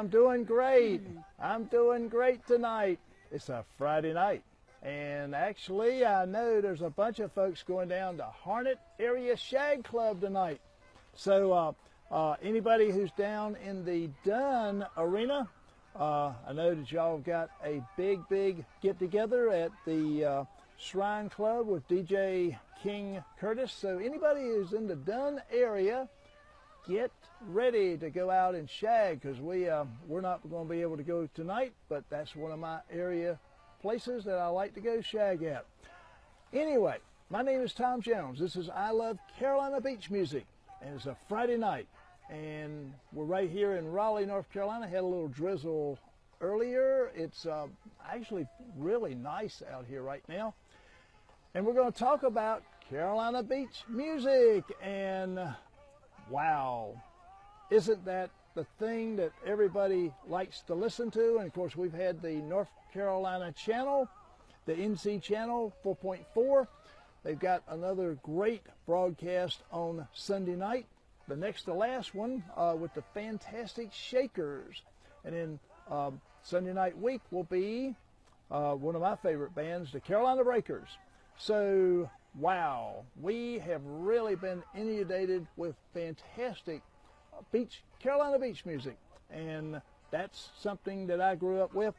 I'm doing great. I'm doing great tonight. It's a Friday night. And actually, I know there's a bunch of folks going down to Harnett Area Shag Club tonight. So anybody who's down in the Dunn Arena, I know that y'all have got a big get-together at the Shrine Club with DJ King Curtis. So anybody who's in the Dunn area, get ready to go out and shag, because we're not going to be able to go tonight, but that's one of my area places that I like to go shag at. Anyway, my name is Tom Jones. This is I Love Carolina Beach Music, and it's a Friday night, and we're right here in Raleigh, North Carolina. Had a little drizzle earlier. It's actually really nice out here right now, and we're going to talk about Carolina Beach music. And wow, isn't that the thing that everybody likes to listen to? And of course, we've had the North Carolina channel, the NC channel 4.4. They've got another great broadcast on Sunday night, the next to last one, with the Fantastic Shakers. And then Sunday night week will be one of my favorite bands, the Carolina Breakers. So wow, we have really been inundated with fantastic Carolina beach music, and that's something that I grew up with.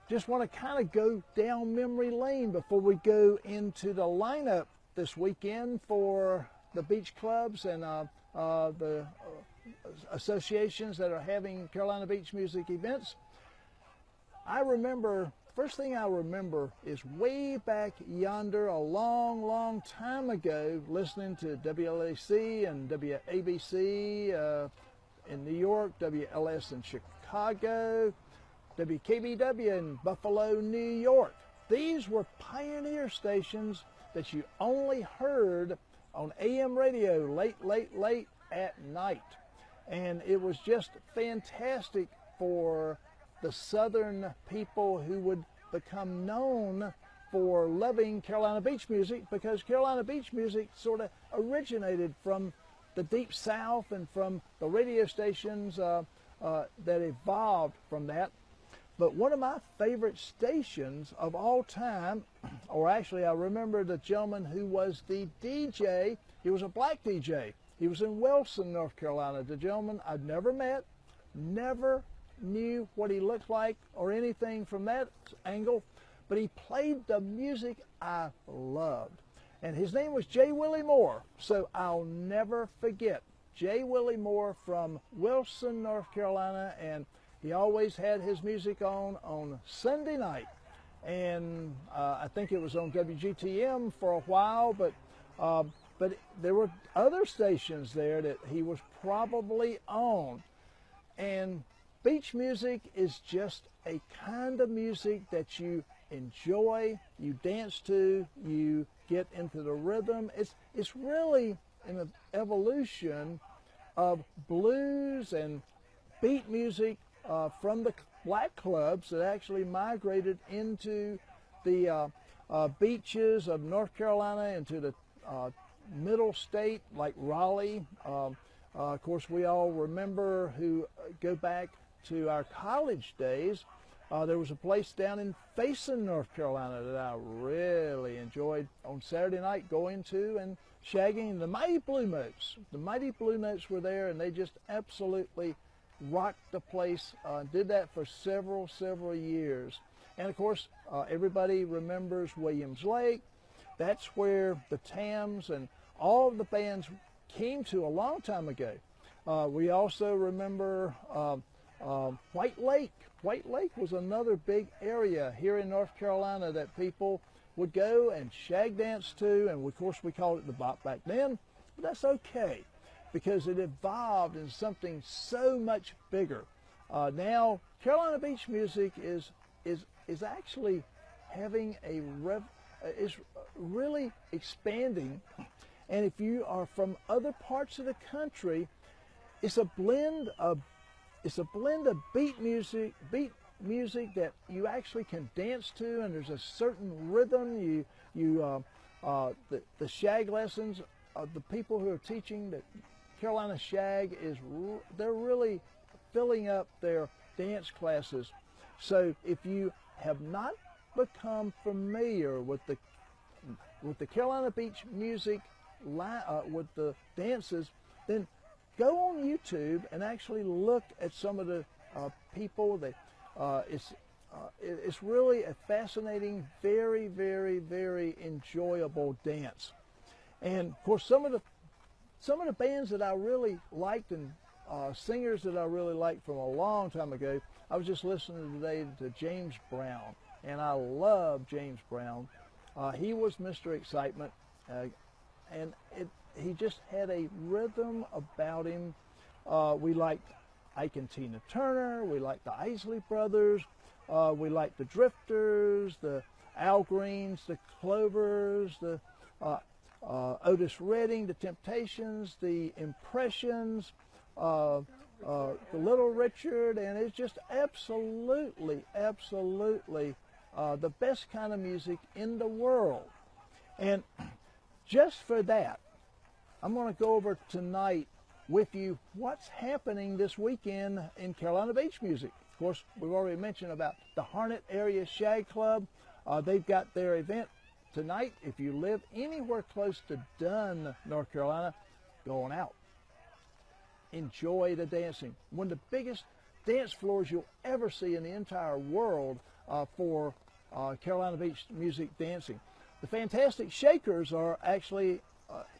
Just want to kind of go down memory lane before we go into the lineup this weekend for the beach clubs and the associations that are having Carolina beach music events. I remember, first thing I remember is way back yonder, a long time ago, listening to WLAC and WABC in New York, WLS in Chicago, WKBW in Buffalo, New York. These were pioneer stations that you only heard on AM radio late at night. And it was just fantastic for the southern people who would become known for loving Carolina beach music, because Carolina beach music sort of originated from the deep south and from the radio stations that evolved from that. But one of my favorite stations of all time, or actually I remember the gentleman who was the DJ, he was a black DJ. He was in Wilson, North Carolina. The gentleman I'd never met, never knew what he looked like or anything from that angle, but he played the music I loved. And his name was J. Willie Moore. So I'll never forget J. Willie Moore from Wilson, North Carolina, and he always had his music on Sunday night. And I think it was on WGTM for a while, but there were other stations there that he was probably on. And beach music is just a kind of music that you enjoy, you dance to, you get into the rhythm. It's really an evolution of blues and beat music from the black clubs that actually migrated into the beaches of North Carolina, into the middle state like Raleigh. Of course, we all remember, who go back to our college days, there was a place down in Faison, North Carolina, that I really enjoyed on Saturday night going to and shagging. The Mighty Blue Notes. The Mighty Blue Notes were there, and they just absolutely rocked the place. Did that for several years. And of course, everybody remembers Williams Lake. That's where the Tams and all of the bands came to a long time ago. We also remember White Lake. White Lake was another big area here in North Carolina that people would go and shag dance to, and of course we called it the bop back then, but that's okay, because it evolved into something so much bigger. Now Carolina beach music is actually having is really expanding, and if you are from other parts of the country, it's a blend of beat music that you actually can dance to, and there's a certain rhythm. The shag lessons of the people who are teaching the Carolina shag they're really filling up their dance classes. So if you have not become familiar with the Carolina Beach music, with the dances, then go on YouTube and actually look at some of the people. It's really a fascinating, very, very, very enjoyable dance. And of course, some of the bands that I really liked and singers that I really liked from a long time ago. I was just listening today to James Brown, and I love James Brown. He was Mr. Excitement, and he just had a rhythm about him. We liked Ike and Tina Turner. We liked the Isley Brothers. We liked the Drifters, the Al Greens, the Clovers, the Otis Redding, the Temptations, the Impressions, the Little Richard, and it's just absolutely the best kind of music in the world. And just for that, I'm going to go over tonight with you what's happening this weekend in Carolina Beach music. Of course, we've already mentioned about the Harnett Area Shag Club. They've got their event tonight. If you live anywhere close to Dunn, North Carolina, go on out. Enjoy the dancing. One of the biggest dance floors you'll ever see in the entire world for Carolina Beach music dancing. The Fantastic Shakers are actually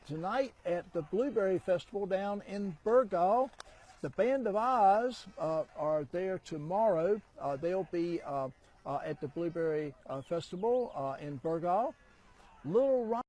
tonight at the Blueberry Festival down in Burgaw. The Band of Oz are there tomorrow. They'll be at the Blueberry Festival in Burgaw. Little Ron